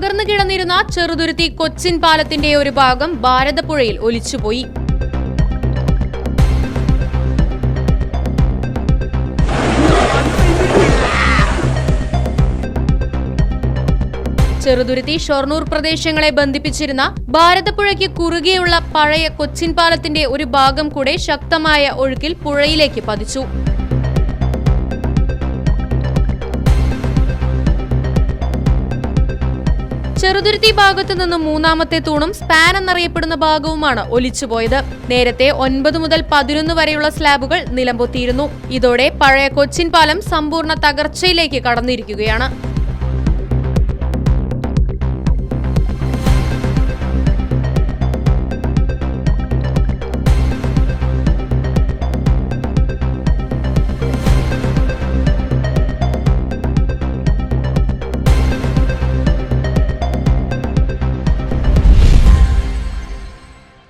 തകർന്നു കിടന്നിരുന്ന ചെറുതുരുത്തി കൊച്ചിൻ പാലത്തിന്റെ ഒരു ഭാഗം ഭാരതപ്പുഴയിൽ ഒലിച്ചുപോയി. ചെറുതുരുത്തി ഷൊർണൂർ പ്രദേശങ്ങളെ ബന്ധിപ്പിച്ചിരുന്ന ഭാരതപ്പുഴയ്ക്ക് കുറുകെയുള്ള പഴയ കൊച്ചിൻ പാലത്തിന്റെ ഒരു ഭാഗം കൂടെ ശക്തമായ ഒഴുക്കിൽ പുഴയിലേക്ക് പതിച്ചു. ചെറുതുരുത്തി ഭാഗത്തു നിന്നും മൂന്നാമത്തെ തൂണും സ്പാൻ എന്നറിയപ്പെടുന്ന ഭാഗവുമാണ് ഒലിച്ചുപോയത്. നേരത്തെ 9 മുതൽ 11 വരെയുള്ള സ്ലാബുകൾ നിലംപൊത്തിയിരുന്നു. ഇതോടെ പഴയ കൊച്ചിൻ പാലം സമ്പൂർണ്ണ തകർച്ചയിലേക്ക് കടന്നിരിക്കുകയാണ്.